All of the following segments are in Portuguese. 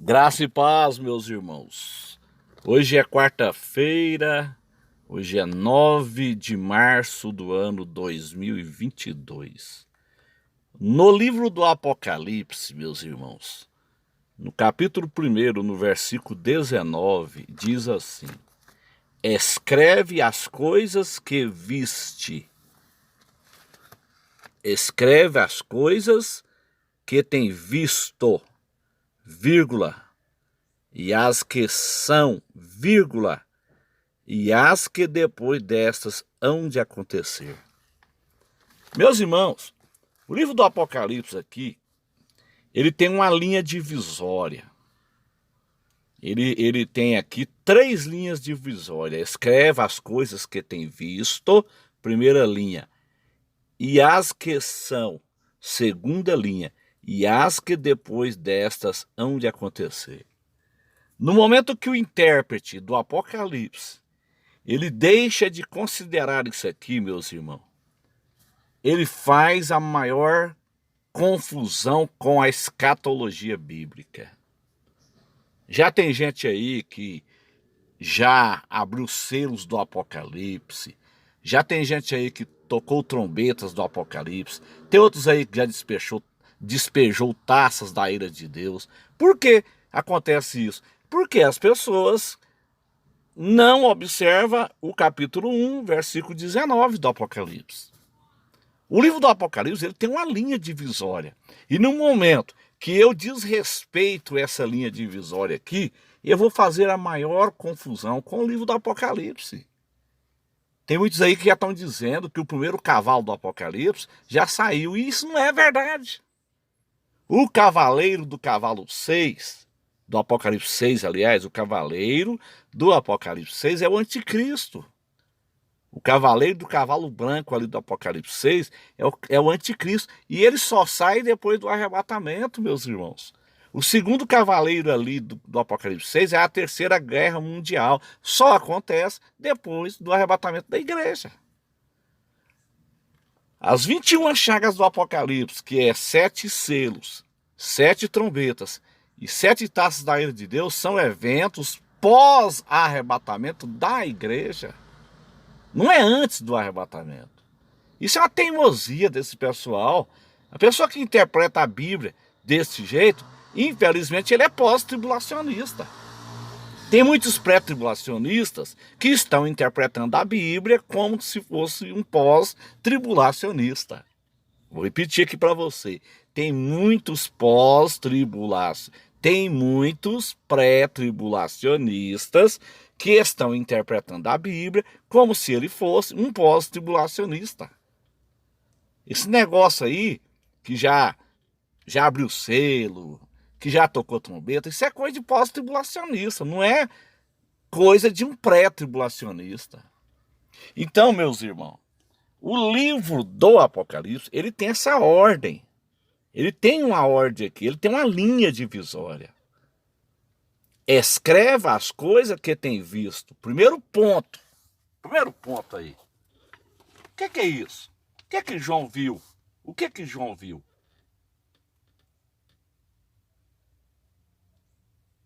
Graça e paz, meus irmãos. Hoje é quarta-feira, hoje é 9 de março do ano 2022. No livro do Apocalipse, meus irmãos, no capítulo 1, no versículo 19, diz assim: Escreve as coisas que viste. Escreve as coisas que tem visto, vírgula, e as que são, vírgula, e as que depois destas hão de acontecer. Meus irmãos, o livro do Apocalipse aqui, ele tem uma linha divisória. Ele tem aqui 3 linhas divisórias. Escreve as coisas que tem visto, primeira linha, e as que são, segunda linha, e as que depois destas hão de acontecer. No momento que o intérprete do Apocalipse, ele deixa de considerar isso aqui, meus irmãos, ele faz a maior confusão com a escatologia bíblica. Já tem gente aí que já abriu selos do Apocalipse, já tem gente aí que tocou trombetas do Apocalipse, tem outros aí que já despejou taças da ira de Deus. Por que acontece isso? Porque as pessoas não observam o capítulo 1, versículo 19 do Apocalipse. O livro do Apocalipse ele tem uma linha divisória. E no momento que eu desrespeito essa linha divisória aqui, eu vou fazer a maior confusão com o livro do Apocalipse. Tem muitos aí que já estão dizendo que o primeiro cavalo do Apocalipse já saiu, e isso não é verdade. O cavaleiro do cavalo 6, do Apocalipse 6, aliás, o cavaleiro do Apocalipse 6 é o anticristo. O cavaleiro do cavalo branco ali do Apocalipse 6 é o anticristo. E ele só sai depois do arrebatamento, meus irmãos. O segundo cavaleiro ali do Apocalipse 6 é a Terceira Guerra Mundial. Só acontece depois do arrebatamento da igreja. As 21 chagas do Apocalipse, que é 7 selos, 7 trombetas e 7 taças da ira de Deus, são eventos pós-arrebatamento da igreja. Não é antes do arrebatamento. Isso é uma teimosia desse pessoal. A pessoa que interpreta a Bíblia desse jeito, infelizmente, ele é pós-tribulacionista. Tem muitos pré-tribulacionistas que estão interpretando a Bíblia como se fosse um pós-tribulacionista. Vou repetir aqui para você. Tem muitos pós-tribulacionistas, tem muitos pré-tribulacionistas que estão interpretando a Bíblia como se ele fosse um pós-tribulacionista. Esse negócio aí, que já abriu selo, que já tocou trombeta, isso é coisa de pós-tribulacionista, não é coisa de um pré-tribulacionista. Então, meus irmãos, o livro do Apocalipse, ele tem essa ordem. Ele tem uma ordem aqui, ele tem uma linha divisória. Escreva as coisas que tem visto. Primeiro ponto aí. O que é isso? O que João viu? O que João viu?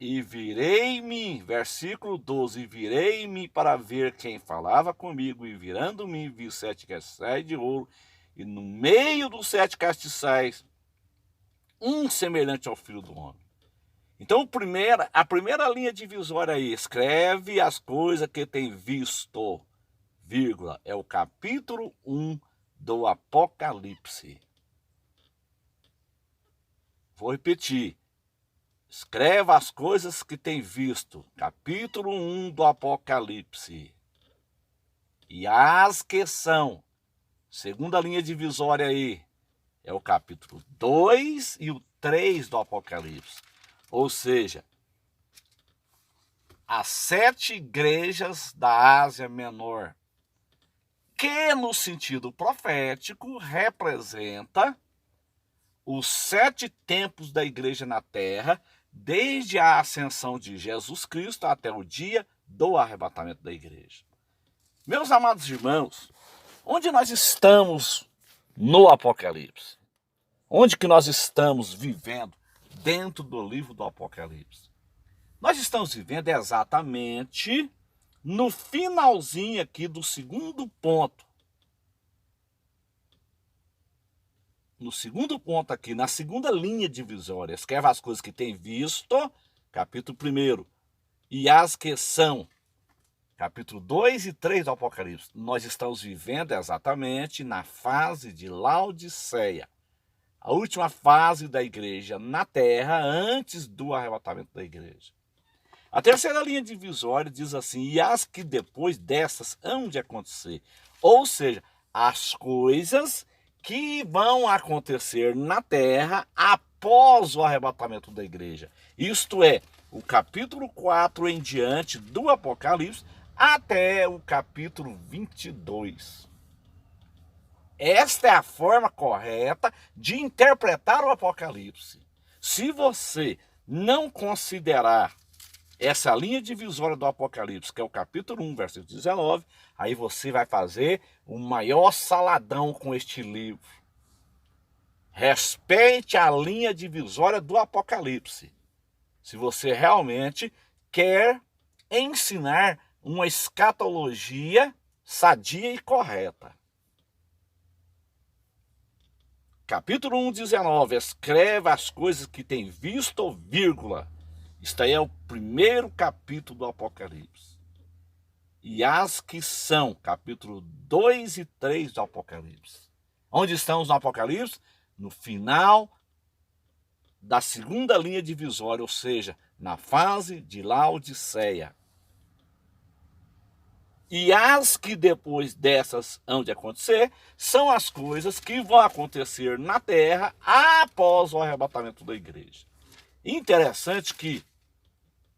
E virei-me, versículo 12, virei-me para ver quem falava comigo, e virando-me, vi 7 castiçais de ouro, e no meio dos 7 castiçais, um semelhante ao Filho do Homem. Então, a primeira linha divisória aí, escreve as coisas que tem visto, vírgula, é o capítulo 1 do Apocalipse. Vou repetir. Escreva as coisas que tem visto, capítulo 1 do Apocalipse. E as que são, segunda linha divisória aí, é o capítulo 2 e o 3 do Apocalipse. Ou seja, as 7 igrejas da Ásia Menor, que no sentido profético representa os 7 tempos da igreja na terra, desde a ascensão de Jesus Cristo até o dia do arrebatamento da igreja. Meus amados irmãos, onde nós estamos no Apocalipse? Onde que nós estamos vivendo dentro do livro do Apocalipse. Nós estamos vivendo exatamente no finalzinho aqui do segundo ponto. No segundo ponto aqui, na segunda linha divisória, escreve as coisas que tem visto, capítulo 1, e as que são, capítulo 2 e 3 do Apocalipse. Nós estamos vivendo exatamente na fase de Laodiceia, a última fase da igreja na terra antes do arrebatamento da igreja. A terceira linha divisória diz assim: e as que depois dessas hão de acontecer. Ou seja, as coisas que vão acontecer na terra após o arrebatamento da igreja. Isto é, o capítulo 4 em diante do Apocalipse até o capítulo 22. Esta é a forma correta de interpretar o Apocalipse. Se você não considerar essa linha divisória do Apocalipse, que é o capítulo 1, versículo 19, aí você vai fazer o maior saladão com este livro. Respeite a linha divisória do Apocalipse. Se você realmente quer ensinar uma escatologia sadia e correta. Capítulo 1, 19, escreve as coisas que tem visto, vírgula. Isto aí é o primeiro capítulo do Apocalipse. E as que são, capítulo 2 e 3 do Apocalipse. Onde estamos no Apocalipse? No final da segunda linha divisória, ou seja, na fase de Laodiceia. E as que depois dessas hão de acontecer, são as coisas que vão acontecer na terra após o arrebatamento da igreja. Interessante que,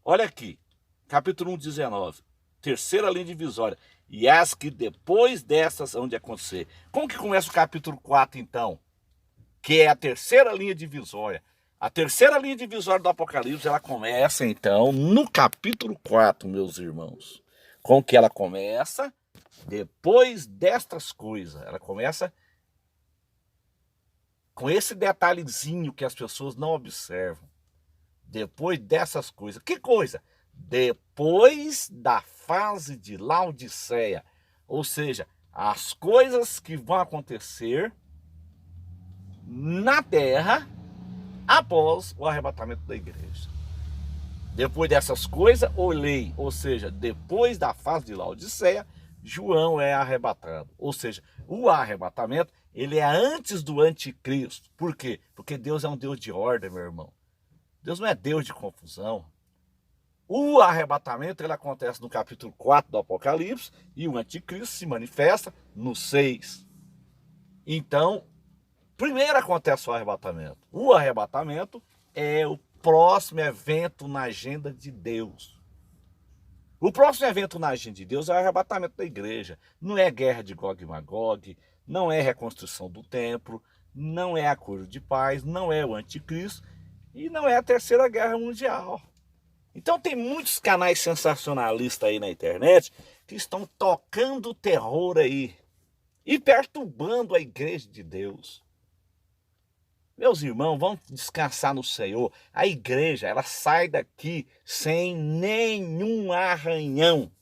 olha aqui, capítulo 1, 19, terceira linha divisória. E as que depois dessas hão de acontecer. Como que começa o capítulo 4, então? Que é a terceira linha divisória. A terceira linha divisória do Apocalipse, ela começa, então, no capítulo 4, meus irmãos. Com que ela começa? Depois destas coisas. Ela começa com esse detalhezinho que as pessoas não observam. Depois dessas coisas. Que coisa? Depois da fase de Laodiceia. Ou seja, as coisas que vão acontecer na terra após o arrebatamento da igreja. Depois dessas coisas, olhei, ou seja, depois da fase de Laodiceia, João é arrebatado. Ou seja, o arrebatamento, ele é antes do anticristo. Por quê? Porque Deus é um Deus de ordem, meu irmão. Deus não é Deus de confusão. O arrebatamento, ele acontece no capítulo 4 do Apocalipse e o anticristo se manifesta no 6. Então, primeiro acontece o arrebatamento. O arrebatamento é o próximo evento na agenda de Deus. O próximo evento na agenda de Deus é o arrebatamento da igreja. Não é guerra de Gog e Magog, não é reconstrução do templo, não é acordo de paz, não é o anticristo e não é a terceira guerra mundial. Então tem muitos canais sensacionalistas aí na internet que estão tocando terror aí e perturbando a igreja de Deus. Meus irmãos, vamos descansar no Senhor. A igreja, ela sai daqui sem nenhum arranhão.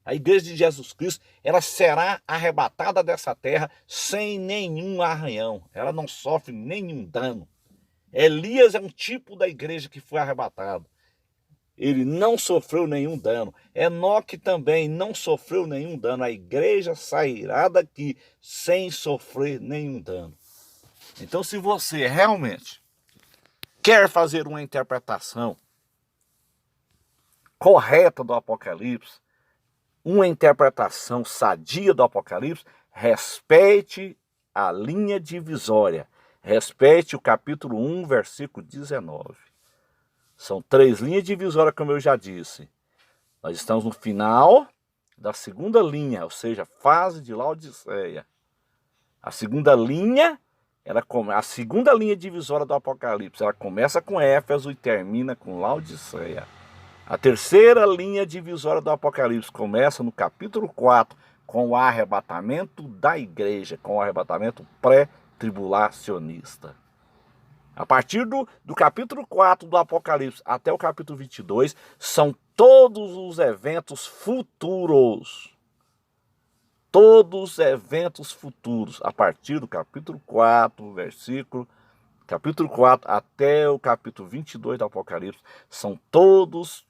A igreja de Jesus Cristo, ela será arrebatada dessa terra sem nenhum arranhão. Ela não sofre nenhum dano. Elias é um tipo da igreja que foi arrebatado. Ele não sofreu nenhum dano. Enoque também não sofreu nenhum dano. A igreja sairá daqui sem sofrer nenhum dano. Então, se você realmente quer fazer uma interpretação correta do Apocalipse, uma interpretação sadia do Apocalipse, respeite a linha divisória. Respeite o capítulo 1, versículo 19. São 3 linhas divisórias, como eu já disse. Nós estamos no final da segunda linha, ou seja, fase de Laodiceia. A segunda linha, a segunda linha divisória do Apocalipse, ela começa com Éfeso e termina com Laodiceia. A terceira linha divisória do Apocalipse começa no capítulo 4, com o arrebatamento da igreja, com o arrebatamento pré-tribulacionista. A partir do capítulo 4 do Apocalipse até o capítulo 22, são todos os eventos futuros. Todos os eventos futuros, a partir do capítulo 4, capítulo 4 até o capítulo 22 do Apocalipse, são todos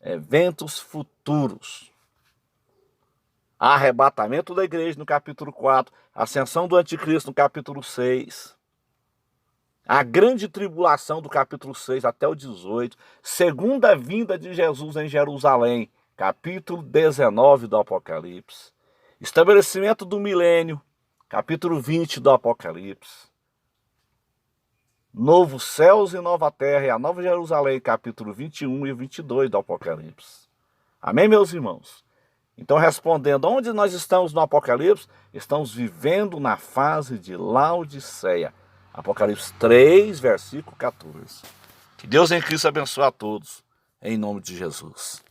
eventos futuros. Arrebatamento da igreja no capítulo 4, ascensão do anticristo no capítulo 6, a grande tribulação do capítulo 6 até o 18, segunda vinda de Jesus em Jerusalém, capítulo 19 do Apocalipse, estabelecimento do milênio, capítulo 20 do Apocalipse, novos céus e nova terra e a nova Jerusalém, capítulo 21 e 22 do Apocalipse. Amém, meus irmãos? Então, respondendo, onde nós estamos no Apocalipse? Estamos vivendo na fase de Laodiceia. Apocalipse 3, versículo 14. Que Deus em Cristo abençoe a todos, em nome de Jesus.